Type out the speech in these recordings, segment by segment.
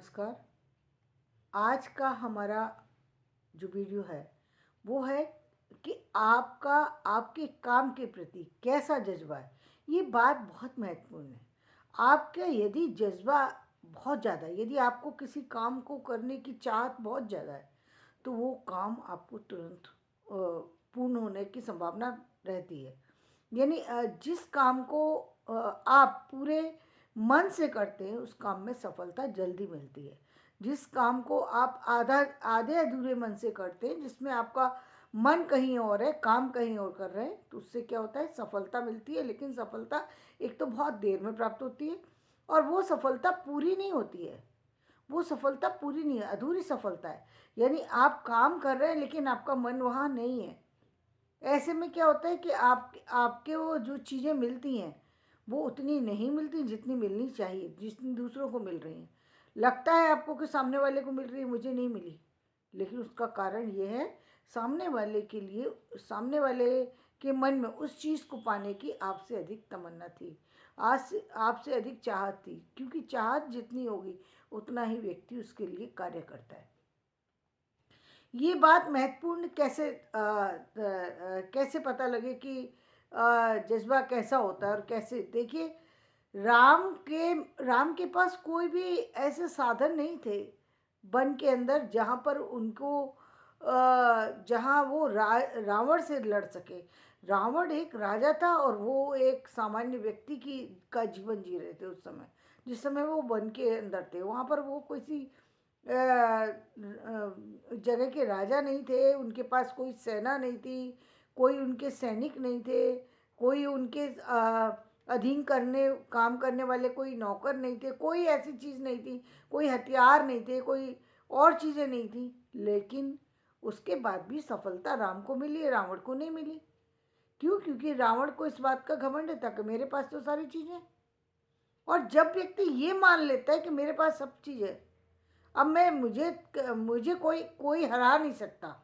नमस्कार। आज का हमारा जो वीडियो है वो है कि आपका आपके काम के प्रति कैसा जज्बा है। ये बात बहुत महत्वपूर्ण है। आपका यदि जज्बा बहुत ज़्यादा है, यदि आपको किसी काम को करने की चाहत बहुत ज़्यादा है, तो वो काम आपको तुरंत पूर्ण होने की संभावना रहती है। यानी जिस काम को आप पूरे मन से करते हैं उस काम में सफलता जल्दी मिलती है। जिस काम को आप आधे अधूरे मन से करते हैं, जिसमें आपका मन कहीं और है, काम कहीं और कर रहे हैं, तो उससे क्या होता है, सफलता मिलती है। लेकिन सफलता एक तो बहुत देर में प्राप्त होती है और वो सफलता पूरी नहीं होती है। वो सफलता पूरी नहीं है, अधूरी सफलता है। यानी आप काम कर रहे हैं लेकिन आपका मन वहाँ नहीं है। ऐसे में क्या होता है कि आपके वो जो चीज़ें मिलती हैं वो उतनी नहीं मिलती जितनी मिलनी चाहिए, जितनी दूसरों को मिल रही हैं। लगता है आपको कि सामने वाले को मिल रही है, मुझे नहीं मिली। लेकिन उसका कारण ये है, सामने वाले के लिए, सामने वाले के मन में उस चीज़ को पाने की आपसे अधिक तमन्ना थी, आज से आपसे अधिक चाहत थी। क्योंकि चाहत जितनी होगी उतना ही व्यक्ति उसके लिए कार्य करता है। ये बात महत्वपूर्ण कैसे पता लगे कि जज्बा कैसा होता है और कैसे। देखिए, राम के पास कोई भी ऐसे साधन नहीं थे वन के अंदर जहाँ पर उनको जहाँ वो रावण से लड़ सके। रावण एक राजा था और वो एक सामान्य व्यक्ति की का जीवन जी रहे थे उस समय। जिस समय वो वन के अंदर थे, वहाँ पर वो किसी जगह के राजा नहीं थे, उनके पास कोई सेना नहीं थी, कोई उनके सैनिक नहीं थे, कोई उनके अधीन काम करने वाले कोई नौकर नहीं थे, कोई ऐसी चीज़ नहीं थी, कोई हथियार नहीं थे, कोई और चीज़ें नहीं थी। लेकिन उसके बाद भी सफलता राम को मिली, रावण को नहीं मिली। क्यों? क्योंकि रावण को इस बात का घमंड था कि मेरे पास तो सारी चीज़ें। और जब व्यक्ति ये मान लेता है कि मेरे पास सब चीज़ है, अब मैं मुझे मुझे कोई कोई हरा नहीं सकता,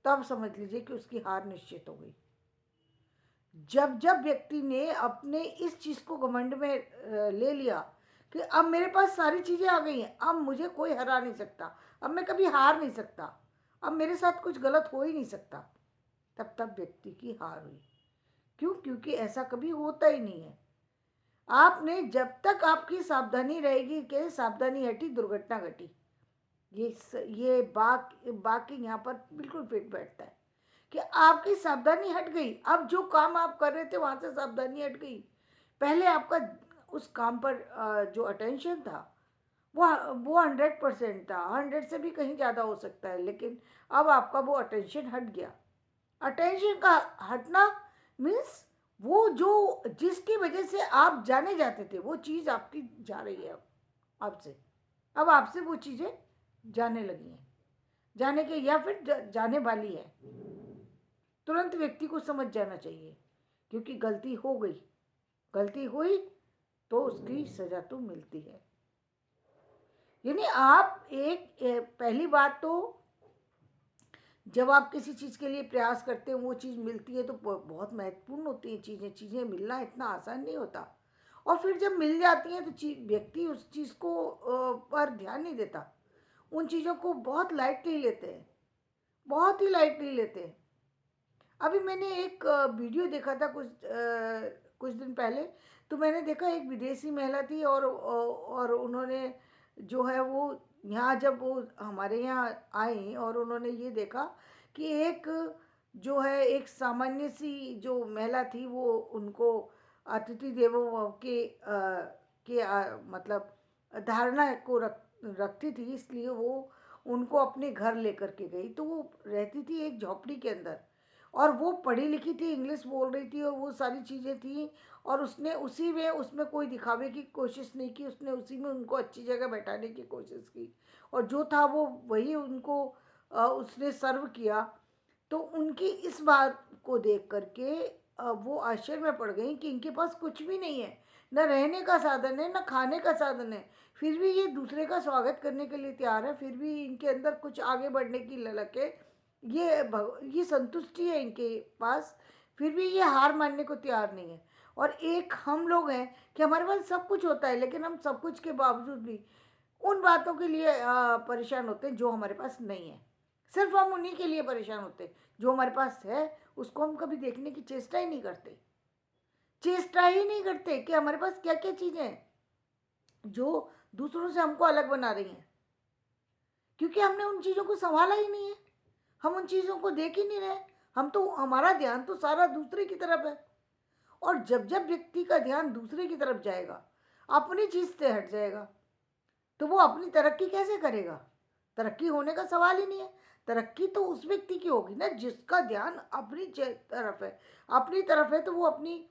तब समझ लीजिए कि उसकी हार निश्चित हो गई। जब जब व्यक्ति ने अपने इस चीज़ को घमंड में ले लिया कि अब मेरे पास सारी चीज़ें आ गई हैं, अब मुझे कोई हरा नहीं सकता, अब मैं कभी हार नहीं सकता, अब मेरे साथ कुछ गलत हो ही नहीं सकता, तब तब व्यक्ति की हार हुई। क्यों? क्योंकि ऐसा कभी होता ही नहीं है। आपने जब तक आपकी सावधानी रहेगी कि सावधानी हटी दुर्घटना घटी, ये बाकी यहाँ पर बिल्कुल फिट बैठता है कि आपकी सावधानी हट गई। अब जो काम आप कर रहे थे वहाँ से सावधानी हट गई। पहले आपका उस काम पर जो अटेंशन था वो 100% था, 100 से भी कहीं ज़्यादा हो सकता है। लेकिन अब आपका वो अटेंशन हट गया। अटेंशन का हटना मीन्स वो जो जिसकी वजह से आप जाने जाते थे वो चीज़ आपकी जा रही है अब आपसे। अब आपसे वो चीज़ें जाने लगी हैं, जाने के या फिर जाने वाली है। तुरंत व्यक्ति को समझ जाना चाहिए, क्योंकि गलती हो गई, गलती हुई तो उसकी सजा तो मिलती है। यानी आप पहली बात तो, जब आप किसी चीज़ के लिए प्रयास करते हैं वो चीज़ मिलती है तो बहुत महत्वपूर्ण होती है चीज़ें। चीज़ें मिलना इतना आसान नहीं होता। और फिर जब मिल जाती हैं तो व्यक्ति उस चीज़ को पर ध्यान नहीं देता, उन चीज़ों को बहुत लाइटली लेते हैं, बहुत ही लाइटली लेते हैं। अभी मैंने एक वीडियो देखा था कुछ दिन पहले। तो मैंने देखा एक विदेशी महिला थी और उन्होंने जो है वो यहाँ, जब वो हमारे यहाँ आई और उन्होंने ये देखा कि एक जो है एक सामान्य सी जो महिला थी वो उनको अतिथि देवो भव मतलब धारणा को रखती थी, इसलिए वो उनको अपने घर लेकर के गई। तो वो रहती थी एक झोपड़ी के अंदर और वो पढ़ी लिखी थी, इंग्लिश बोल रही थी और वो सारी चीज़ें थी। और उसने उसी में उसमें कोई दिखावे की कोशिश नहीं की, उसने उसी में उनको अच्छी जगह बैठाने की कोशिश की और जो था वो वही उनको उसने सर्व किया। तो उनकी इस बात को देख करके वो आश्चर्य में पड़ गई कि इनके पास कुछ भी नहीं है, न रहने का साधन है, न खाने का साधन है, फिर भी ये दूसरे का स्वागत करने के लिए तैयार है, फिर भी इनके अंदर कुछ आगे बढ़ने की ललक है, ये संतुष्टि है इनके पास, फिर भी ये हार मानने को तैयार नहीं है। और एक हम लोग हैं कि हमारे पास सब कुछ होता है, लेकिन हम सब कुछ के बावजूद भी उन बातों के लिए परेशान होते हैं जो हमारे पास नहीं है। सिर्फ हम उन्हीं के लिए परेशान होते हैं, जो हमारे पास है उसको हम कभी देखने की चेष्टा ही नहीं करते। चेष्टा ही नहीं करते कि हमारे पास क्या क्या चीज़ें हैं जो दूसरों से हमको अलग बना रही हैं, क्योंकि हमने उन चीज़ों को संभाला ही नहीं है। हम उन चीज़ों को देख ही नहीं रहे। हम तो, हमारा ध्यान तो सारा दूसरे की तरफ है। और जब जब व्यक्ति का ध्यान दूसरे की तरफ जाएगा, अपनी चीज़ से हट जाएगा, तो वो अपनी तरक्की कैसे करेगा? तरक्की होने का सवाल ही नहीं है। तरक्की तो उस व्यक्ति की होगी ना जिसका ध्यान अपनी तरफ है। अपनी तरफ है तो वो अपनी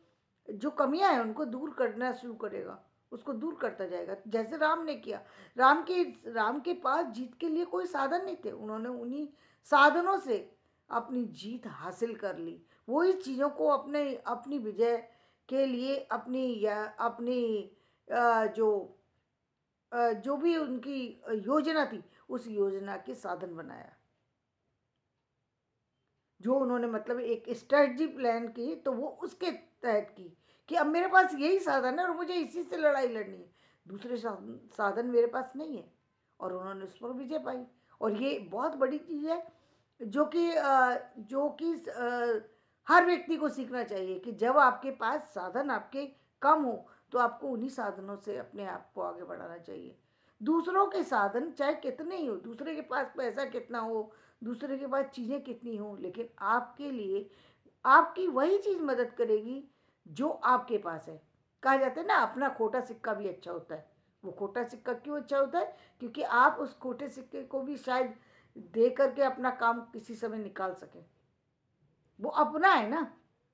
जो कमियां हैं उनको दूर करना शुरू करेगा, उसको दूर करता जाएगा, जैसे राम ने किया। राम के पास जीत के लिए कोई साधन नहीं थे, उन्होंने उन्हीं साधनों से अपनी जीत हासिल कर ली। वही चीज़ों को अपने अपनी विजय के लिए अपनी या अपनी जो जो भी उनकी योजना थी उस योजना के साधन बनाया। जो उन्होंने मतलब एक स्ट्रेटजी प्लान की तो वो उसके तहत की कि अब मेरे पास यही साधन है और मुझे इसी से लड़ाई लड़नी है, दूसरे साधन मेरे पास नहीं है। और उन्होंने उस पर विजय पाई। और ये बहुत बड़ी चीज़ है जो कि हर व्यक्ति को सीखना चाहिए कि जब आपके पास साधन आपके कम हो तो आपको उन्हीं साधनों से अपने आप को आगे बढ़ाना चाहिए। दूसरों के साधन चाहे कितने ही हो, दूसरे के पास पैसा कितना हो, दूसरे के पास चीज़ें कितनी हो, लेकिन आपके लिए आपकी वही चीज़ मदद करेगी जो आपके पास है। कहा जाता है ना, अपना खोटा सिक्का भी अच्छा होता है। वो खोटा सिक्का क्यों अच्छा होता है? क्योंकि आप उस खोटे सिक्के को भी शायद दे करके अपना काम किसी समय निकाल सकें। वो अपना है ना,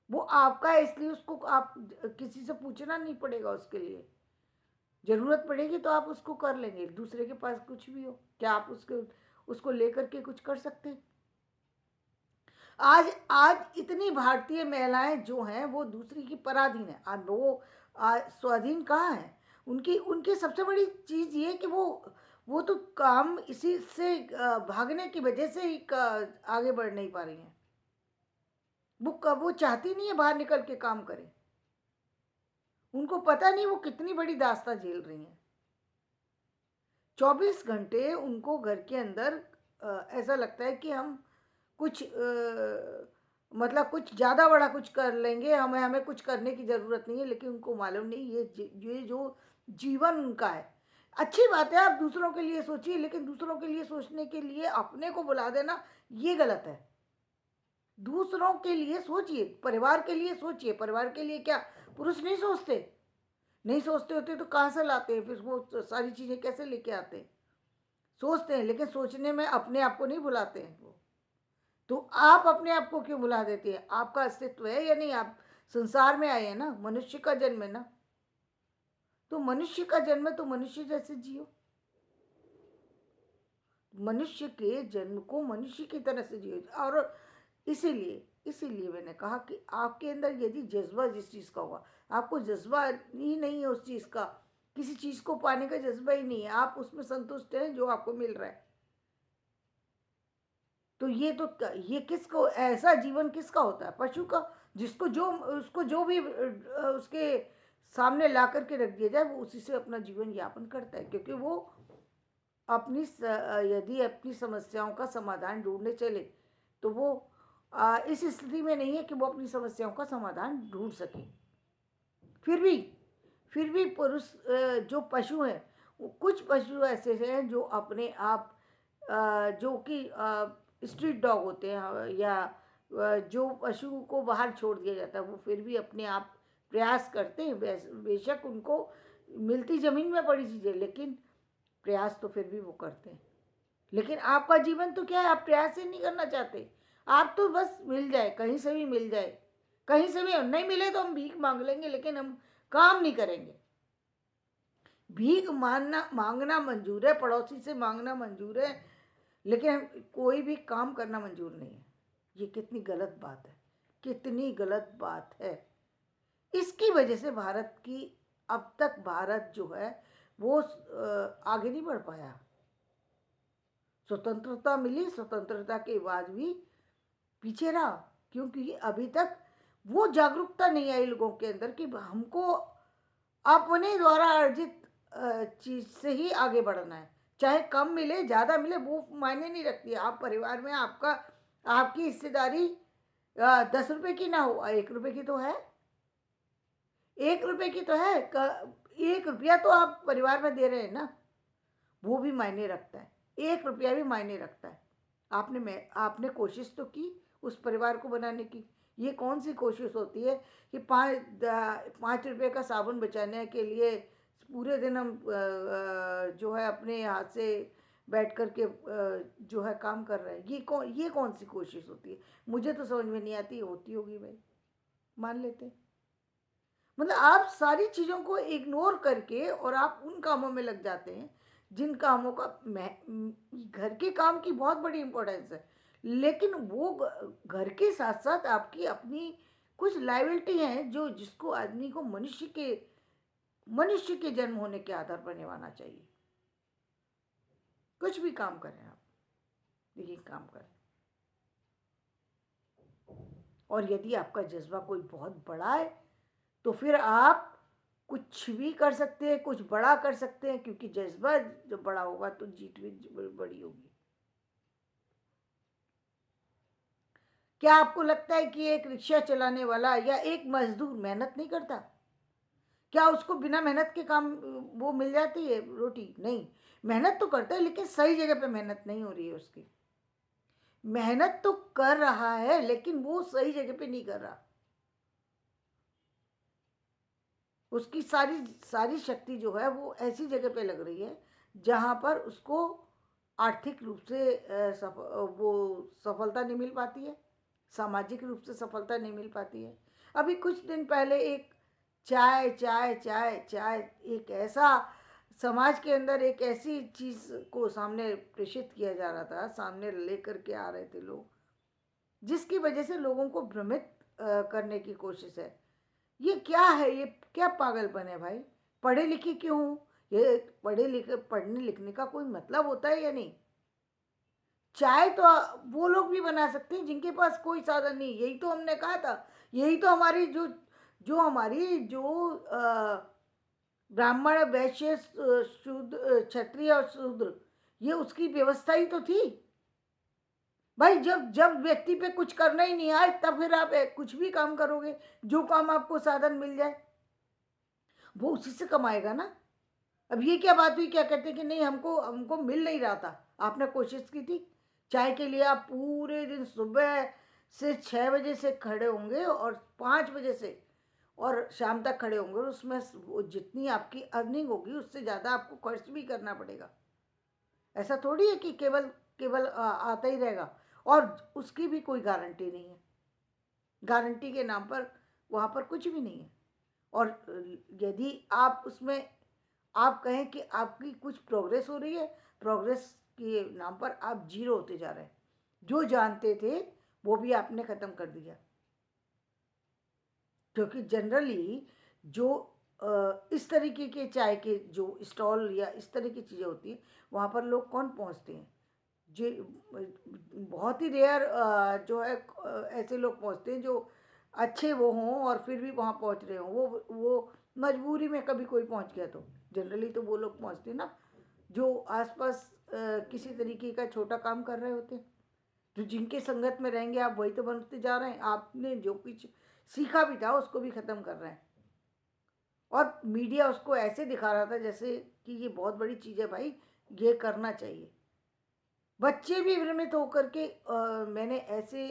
वो आपका है, इसलिए उसको आप किसी से पूछना नहीं पड़ेगा उसके लिए। ज़रूरत पड़ेगी तो आप उसको कर लेंगे। दूसरे के पास कुछ भी हो, क्या आप उसको लेकर के कुछ कर सकते हैं? आज आज इतनी भारतीय महिलाएं जो हैं वो दूसरी की पराधीन है। आज वो स्वाधीन कहाँ है? उनकी उनकी सबसे बड़ी चीज़ ये कि वो तो काम इसी से भागने की वजह से ही आगे बढ़ नहीं पा रही हैं। वो चाहती नहीं है बाहर निकल के काम करें। उनको पता नहीं वो कितनी बड़ी दास्तां झेल रही हैं। 24 घंटे उनको घर के अंदर ऐसा लगता है कि हम कुछ मतलब कुछ ज़्यादा बड़ा कुछ कर लेंगे, हमें हमें कुछ करने की ज़रूरत नहीं है, लेकिन उनको मालूम नहीं ये जो जीवन उनका है। अच्छी बात है, आप दूसरों के लिए सोचिए, लेकिन दूसरों के लिए सोचने के लिए अपने को बुला देना ये गलत है। दूसरों के लिए सोचिए, परिवार के लिए सोचिए। परिवार के लिए क्या पुरुष नहीं सोचते? नहीं सोचते होते तो कहाँ से लाते हैं फिर वो सारी चीज़ें कैसे लेके आते हैं? सोचते हैं, लेकिन सोचने में अपने आप को नहीं भुलाते हैं वो। तो आप अपने आप को क्यों भुला देते हैं? आपका अस्तित्व है या नहीं? आप संसार में आए हैं ना, मनुष्य का जन्म है ना, तो मनुष्य का जन्म है तो मनुष्य जैसे जियो। मनुष्य के जन्म को मनुष्य की तरह से जियो। और इसीलिए इसीलिए मैंने कहा कि आपके अंदर यदि जज्बा जिस चीज़ का होगा, आपको जज्बा ही नहीं है उस चीज़ का, किसी चीज़ को पाने का जज्बा ही नहीं है, आप उसमें संतुष्ट हैं जो आपको मिल रहा है, तो ये किसको, ऐसा जीवन किसका होता है? पशु का, जिसको जो उसको जो भी उसके सामने ला करके रख दिया जाए वो उसी से अपना जीवन यापन करता है, क्योंकि वो यदि अपनी समस्याओं का समाधान ढूंढने चले तो वो इस स्थिति में नहीं है कि वो अपनी समस्याओं का समाधान ढूंढ सके। फिर भी फिर भी पुरुष जो पशु हैं, कुछ पशु ऐसे हैं जो अपने आप जो कि स्ट्रीट डॉग होते हैं, या जो पशु को बाहर छोड़ दिया जाता है, वो फिर भी अपने आप प्रयास करते हैं। बेशक उनको मिलती ज़मीन में पड़ी चीज़ें, लेकिन प्रयास तो फिर भी वो करते हैं। लेकिन आपका जीवन तो क्या है, आप प्रयास ही नहीं करना चाहते। आप तो बस मिल जाए, कहीं से भी मिल जाए, कहीं से भी नहीं मिले तो हम भीख मांग लेंगे, लेकिन हम काम नहीं करेंगे। भीख मांगना मांगना मंजूर है, पड़ोसी से मांगना मंजूर है, लेकिन कोई भी काम करना मंजूर नहीं है। ये कितनी गलत बात है, कितनी गलत बात है। इसकी वजह से भारत की, अब तक भारत जो है वो आगे नहीं बढ़ पाया। स्वतंत्रता मिली, स्वतंत्रता के बाद भी पीछे रहा, क्योंकि अभी तक वो जागरूकता नहीं आई लोगों के अंदर कि हमको अपने द्वारा अर्जित चीज़ से ही आगे बढ़ना है। चाहे कम मिले, ज़्यादा मिले, वो मायने नहीं रखती है। आप परिवार में आपका आपकी हिस्सेदारी 10 रुपए की ना हो, 1 रुपए की तो है। 1 रुपए की तो है। 1 रुपया तो आप परिवार में दे रहे हैं ना, वो भी मायने रखता है। 1 रुपया भी मायने रखता है। आपने कोशिश तो की उस परिवार को बनाने की। ये कौन सी कोशिश होती है कि 5 रुपये का साबुन बचाने के लिए पूरे दिन हम जो है अपने हाथ से बैठ कर के जो है काम कर रहे हैं। ये कौन सी कोशिश होती है? मुझे तो समझ में नहीं आती। होती होगी भाई, मान लेते हैं। मतलब आप सारी चीज़ों को इग्नोर करके और आप उन कामों में लग जाते हैं जिन कामों का घर के काम की बहुत बड़ी इम्पोर्टेंस है, लेकिन वो घर के साथ साथ आपकी अपनी कुछ लायबिलिटी हैं जो जिसको आदमी को मनुष्य के जन्म होने के आधार पर निभाना चाहिए। कुछ भी काम करें आप, देखिए काम करें। और यदि आपका जज्बा कोई बहुत बड़ा है तो फिर आप कुछ भी कर सकते हैं, कुछ बड़ा कर सकते हैं, क्योंकि जज्बा जब बड़ा होगा तो जीत भी बड़ी होगी। क्या आपको लगता है कि एक रिक्शा चलाने वाला या एक मजदूर मेहनत नहीं करता? क्या उसको बिना मेहनत के काम वो मिल जाती है रोटी? नहीं, मेहनत तो करता है, लेकिन सही जगह पे मेहनत नहीं हो रही है उसकी। मेहनत तो कर रहा है लेकिन वो सही जगह पे नहीं कर रहा। उसकी सारी सारी शक्ति जो है वो ऐसी जगह पे लग रही है जहाँ पर उसको आर्थिक रूप से वो सफलता नहीं मिल पाती है, सामाजिक रूप से सफलता नहीं मिल पाती है। अभी कुछ दिन पहले एक चाय चाय चाय चाय एक ऐसा समाज के अंदर एक ऐसी चीज़ को सामने प्रेषित किया जा रहा था, सामने लेकर के आ रहे थे लोग, जिसकी वजह से लोगों को भ्रमित करने की कोशिश है। ये क्या है? ये क्या पागलपन है भाई? पढ़े लिखे क्यों हूँ? ये पढ़ने लिखने का कोई मतलब होता है या नहीं? चाय तो वो लोग भी बना सकते हैं जिनके पास कोई साधन नहीं। यही तो हमने कहा था। यही तो हमारी जो जो हमारी जो ब्राह्मण वैश्य शूद्र क्षत्रिय और शूद्र, ये उसकी व्यवस्था ही तो थी भाई। जब जब व्यक्ति पे कुछ करना ही नहीं आए तब फिर आप कुछ भी काम करोगे। जो काम आपको साधन मिल जाए वो उसी से कमाएगा ना। अब ये क्या बात हुई? क्या कहते हैं कि नहीं, हमको हमको मिल नहीं रहा था। आपने कोशिश की थी चाय के लिए। आप पूरे दिन सुबह से 6 बजे से खड़े होंगे और 5 बजे से और शाम तक खड़े होंगे, और उसमें जितनी आपकी अर्निंग होगी उससे ज़्यादा आपको खर्च भी करना पड़ेगा। ऐसा थोड़ी है कि केवल केवल आता ही रहेगा। और उसकी भी कोई गारंटी नहीं है। गारंटी के नाम पर वहाँ पर कुछ भी नहीं है। और यदि आप उसमें आप कहें कि आपकी कुछ प्रोग्रेस हो रही है, प्रोग्रेस के नाम पर आप जीरो होते जा रहे हैं। जो जानते थे वो भी आपने ख़त्म कर दिया। क्योंकि जनरली जो इस तरीके के चाय के जो स्टॉल या इस तरह की चीज़ें होती हैं, वहाँ पर लोग कौन पहुँचते हैं? जे बहुत ही रेयर जो है ऐसे लोग पहुँचते हैं जो अच्छे वो हों और फिर भी वहाँ पहुँच रहे हों। वो मजबूरी में कभी कोई पहुँच गया तो जनरली तो वो लोग पहुँचते हैं ना जो आसपास किसी तरीके का छोटा काम कर रहे होते हैं। जो जिनके संगत में रहेंगे आप वही तो बनते जा रहे हैं। आपने जो कुछ सीखा भी था उसको भी ख़त्म कर रहे हैं। और मीडिया उसको ऐसे दिखा रहा था जैसे कि ये बहुत बड़ी चीज़ है भाई, ये करना चाहिए। बच्चे भी भ्रमित होकर के मैंने ऐसे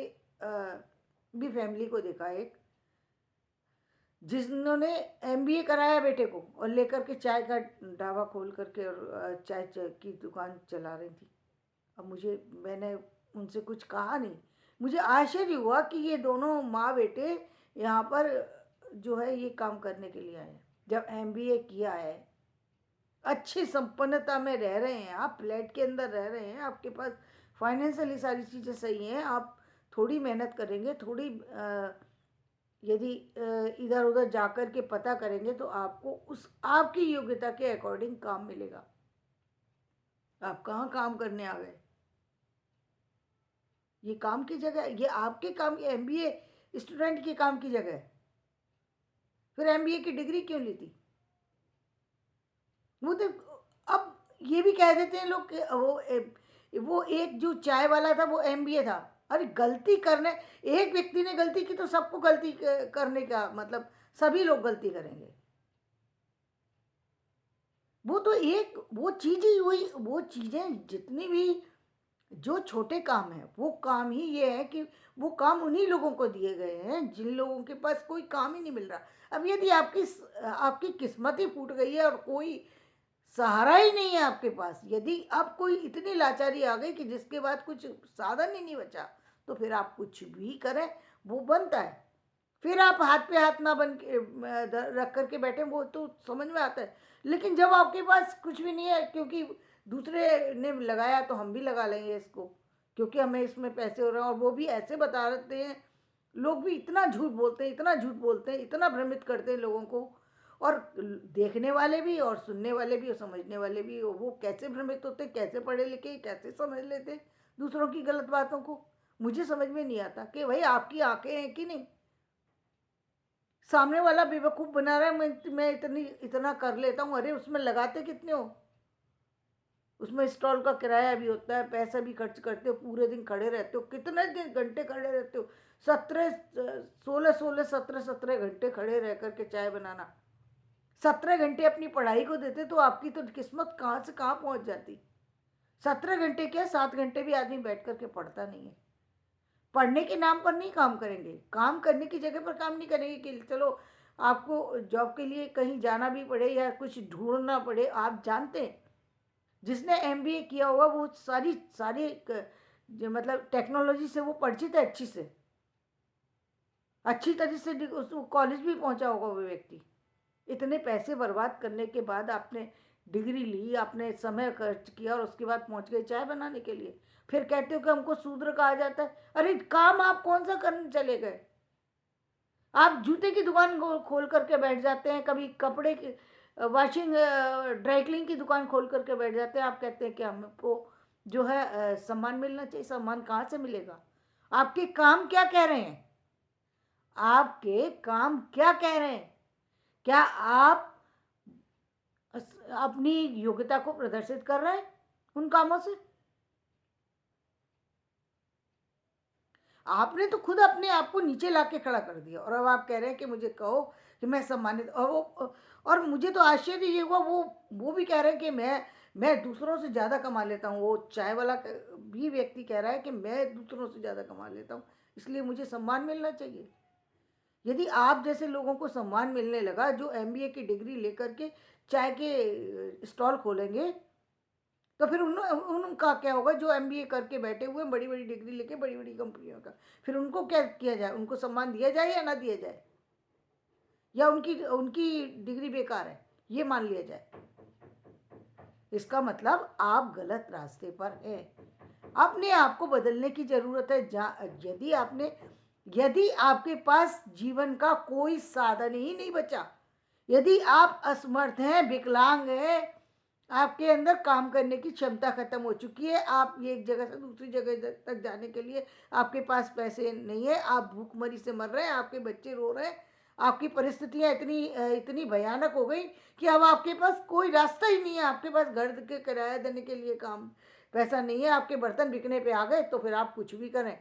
भी फैमिली को देखा एक, जिन्होंने एमबीए कराया बेटे को और लेकर के चाय का ढाबा खोल करके और चाय की दुकान चला रही थी। अब मैंने उनसे कुछ कहा नहीं। मुझे आश्चर्य हुआ कि ये दोनों माँ बेटे यहाँ पर जो है ये काम करने के लिए आए हैं। जब एमबीए किया है, अच्छी संपन्नता में रह रहे हैं, आप फ्लैट के अंदर रह रहे हैं, आपके पास फाइनेंशियली सारी चीज़ें सही हैं, आप थोड़ी मेहनत करेंगे, थोड़ी यदि इधर उधर जाकर के पता करेंगे तो आपको उस आपकी योग्यता के अकॉर्डिंग काम मिलेगा। आप कहाँ काम करने आ गए? ये काम की जगह, ये आपके काम की एमबीए स्टूडेंट के काम की जगह है। फिर एमबीए की डिग्री क्यों ली थी? वो तो अब ये भी कह देते हैं लोग कि वो एक जो चाय वाला था वो एमबीए था। अरे गलती करने, एक व्यक्ति ने गलती की तो सबको गलती करने का मतलब सभी लोग गलती करेंगे। वो तो एक वो चीज ही हुई, वो चीजें जितनी भी जो छोटे काम है वो काम ही ये है कि वो काम उन्हीं लोगों को दिए गए हैं जिन लोगों के पास कोई काम ही नहीं मिल रहा। अब यदि आपकी किस्मत ही फूट गई है और कोई सहारा ही नहीं है आपके पास, यदि अब कोई इतनी लाचारी आ गई कि जिसके बाद कुछ साधन ही नहीं बचा, तो फिर आप कुछ भी करें वो बनता है। फिर आप हाथ पे हाथ ना बन के रख करके बैठे, वो तो समझ में आता है। लेकिन जब आपके पास कुछ भी नहीं है, क्योंकि दूसरे ने लगाया तो हम भी लगा लेंगे इसको, क्योंकि हमें इसमें पैसे हो रहे हैं, और वो भी ऐसे बता देते हैं। लोग भी इतना झूठ बोलते हैं, इतना झूठ बोलते हैं, इतना भ्रमित करते हैं लोगों को। और देखने वाले भी और सुनने वाले भी और समझने वाले भी, वो कैसे भ्रमित होते, कैसे पढ़े लिखे, कैसे समझ लेते दूसरों की गलत बातों को। मुझे समझ में नहीं आता कि भाई आपकी आंखें हैं कि नहीं। सामने वाला बेवकूफ बना रहा है, मैं इतनी इतना कर लेता हूँ, अरे उसमें लगाते कितने हो? उसमें स्टॉल का किराया भी होता है, पैसा भी खर्च करते हो, पूरे दिन खड़े रहते हो, कितने दिन घंटे खड़े रहते हो? 17 16 17 17 घंटे खड़े रह करके चाय बनाना। 17 घंटे अपनी पढ़ाई को देते तो आपकी तो किस्मत कहाँ से कहाँ पहुंच जाती। 17 घंटे क्या, 7 घंटे भी आदमी बैठ करके पढ़ता नहीं है। पढ़ने के नाम पर नहीं काम करेंगे, काम करने की जगह पर काम नहीं करेंगे कि चलो आपको जॉब के लिए कहीं जाना भी पड़े या कुछ ढूंढना पड़े। आप जानते हैं जिसने एमबीए किया होगा वो सारी सारी जो मतलब टेक्नोलॉजी से वो परिचित है, अच्छी तरह से उस कॉलेज भी पहुंचा होगा वो व्यक्ति। इतने पैसे बर्बाद करने के बाद आपने डिग्री ली, आपने समय खर्च किया और उसके बाद पहुंच गए चाय बनाने के लिए। फिर कहते हो कि हमको शूद्र कहा जाता है। अरे काम आप कौन सा करने चले गए? आप जूते की दुकान खोल करके बैठ जाते हैं, कभी कपड़े की वॉशिंग ड्राई क्लीन की दुकान खोल करके बैठ जाते हैं। आप कहते हैं कि हमको जो है सम्मान मिलना चाहिए। सम्मान कहाँ से मिलेगा? आपके काम क्या कह रहे हैं? आपके काम क्या कह रहे हैं? क्या आप अपनी योग्यता को प्रदर्शित कर रहे हैं उन कामों से? आपने तो खुद अपने आप को नीचे लाके खड़ा कर दिया, और अब आप कह रहे हैं कि मुझे कहो कि मैं सम्मानित। और मुझे तो आश्चर्य ये हुआ, वो भी कह रहे हैं कि मैं दूसरों से ज़्यादा कमा लेता हूँ। वो चाय वाला भी व्यक्ति कह रहा है कि मैं दूसरों से ज़्यादा कमा लेता हूँ, इसलिए मुझे सम्मान मिलना चाहिए। यदि आप जैसे लोगों को सम्मान मिलने लगा जो एमबीए की डिग्री लेकर के चाय के स्टॉल खोलेंगे, तो फिर उनका क्या होगा जो एमबीए करके बैठे हुए बड़ी बड़ी डिग्री लेके बड़ी बड़ी कंपनियों का? फिर उनको क्या किया जाए? उनको सम्मान दिया जाए या ना दिया जाए, या उनकी उनकी डिग्री बेकार है ये मान लिया जाए? इसका मतलब आप गलत रास्ते पर हैं। अपने आप को बदलने की जरूरत है। यदि आपके पास जीवन का कोई साधन ही नहीं बचा, यदि आप असमर्थ हैं, विकलांग हैं, आपके अंदर काम करने की क्षमता खत्म हो चुकी है, आप ये एक जगह से दूसरी जगह तक जाने के लिए आपके पास पैसे नहीं है, आप भूखमरी से मर रहे हैं, आपके बच्चे रो रहे हैं, आपकी परिस्थितियां इतनी इतनी भयानक हो गई कि अब आपके पास कोई रास्ता ही नहीं है। आपके पास घर के किराया देने के लिए काम पैसा नहीं है, आपके बर्तन बिकने पे आ गए, तो फिर आप कुछ भी करें,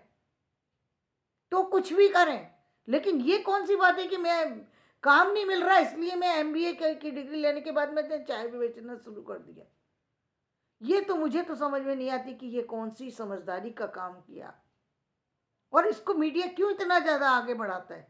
तो कुछ भी करें। लेकिन ये कौन सी बात है कि मैं काम नहीं मिल रहा इसलिए मैं एमबीए की डिग्री लेने के बाद मैंने चाय भी बेचना शुरू कर दिया? ये तो मुझे तो समझ में नहीं आती कि ये कौन सी समझदारी का काम किया, और इसको मीडिया क्यों इतना ज़्यादा आगे बढ़ाता है?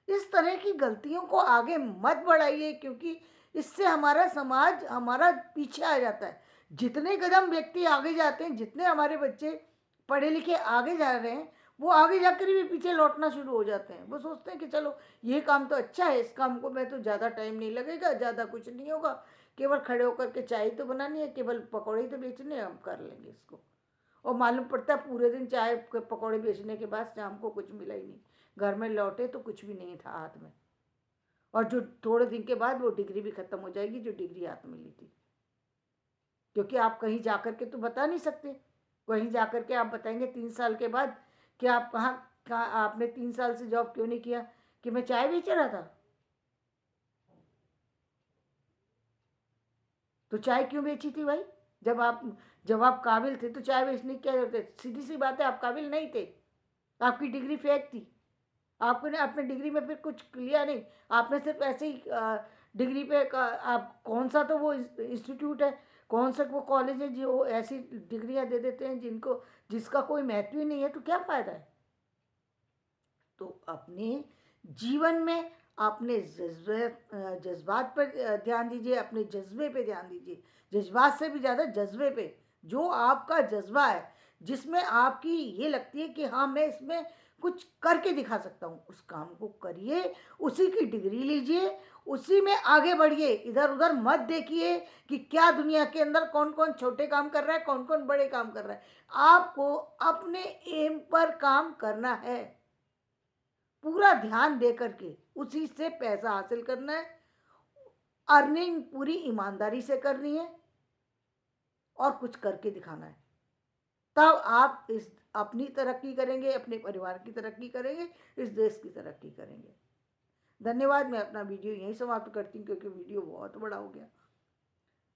इस तरह की गलतियों को आगे मत बढ़ाइए, क्योंकि इससे हमारा समाज हमारा पीछे आ जाता है। जितने कदम व्यक्ति आगे जाते हैं, जितने हमारे बच्चे पढ़े लिखे आगे जा रहे हैं, वो आगे जाकर भी पीछे लौटना शुरू हो जाते हैं। वो सोचते हैं कि चलो ये काम तो अच्छा है, इस काम को मैं तो ज़्यादा टाइम नहीं लगेगा, ज़्यादा कुछ नहीं होगा, केवल खड़े होकर के चाय तो बनानी है, केवल पकौड़े तो बेचने हैं, हम कर लेंगे इसको। और मालूम पड़ता है पूरे दिन चाय के पकौड़े बेचने के बाद शाम को कुछ मिला ही नहीं। घर में लौटे तो कुछ भी नहीं था हाथ में, और जो थोड़े दिन के बाद वो डिग्री भी खत्म हो जाएगी जो डिग्री हाथ में ली थी। क्योंकि आप कहीं जाकर के तो बता नहीं सकते, कहीं जाकर के आप बताएंगे 3 साल के बाद कि आप कहाँ आपने 3 साल से जॉब क्यों नहीं किया, कि मैं चाय बेच रहा था? तो चाय क्यों बेची थी भाई? जब आप काबिल थे तो चाय बेचने की क्या जरूरत है? सीधी सी बात है, आप काबिल नहीं थे, आपकी डिग्री फेक थी। आपने अपने डिग्री में फिर कुछ लिया नहीं, आपने सिर्फ ऐसे ही डिग्री पे आप कौन सा तो वो इंस्टीट्यूट है, कौन सा वो कॉलेज है जो ऐसी डिग्रियां दे देते हैं जिसका कोई महत्व ही नहीं है, तो क्या फायदा है? तो अपने जीवन में अपने जज्बात पर ध्यान दीजिए, अपने जज्बे पे ध्यान दीजिए, जज्बात से भी ज़्यादा जज्बे पे। जो आपका जज्बा है, जिसमें आपकी ये लगती है कि हाँ मैं इसमें कुछ करके दिखा सकता हूँ, उस काम को करिए, उसी की डिग्री लीजिए, उसी में आगे बढ़िए। इधर उधर मत देखिए कि क्या दुनिया के अंदर कौन कौन छोटे काम कर रहा है, कौन कौन बड़े काम कर रहा है। आपको अपने एम पर काम करना है, पूरा ध्यान दे करके उसी से पैसा हासिल करना है। अर्निंग पूरी ईमानदारी से करनी है और कुछ करके दिखाना है। तब आप इस अपनी तरक्की करेंगे, अपने परिवार की तरक्की करेंगे, इस देश की तरक्की करेंगे। धन्यवाद। मैं अपना वीडियो यहीं समाप्त करती हूँ क्योंकि वीडियो बहुत बड़ा हो गया।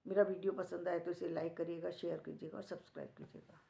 मेरा वीडियो पसंद आए तो इसे लाइक करिएगा, शेयर कीजिएगा और सब्सक्राइब कीजिएगा।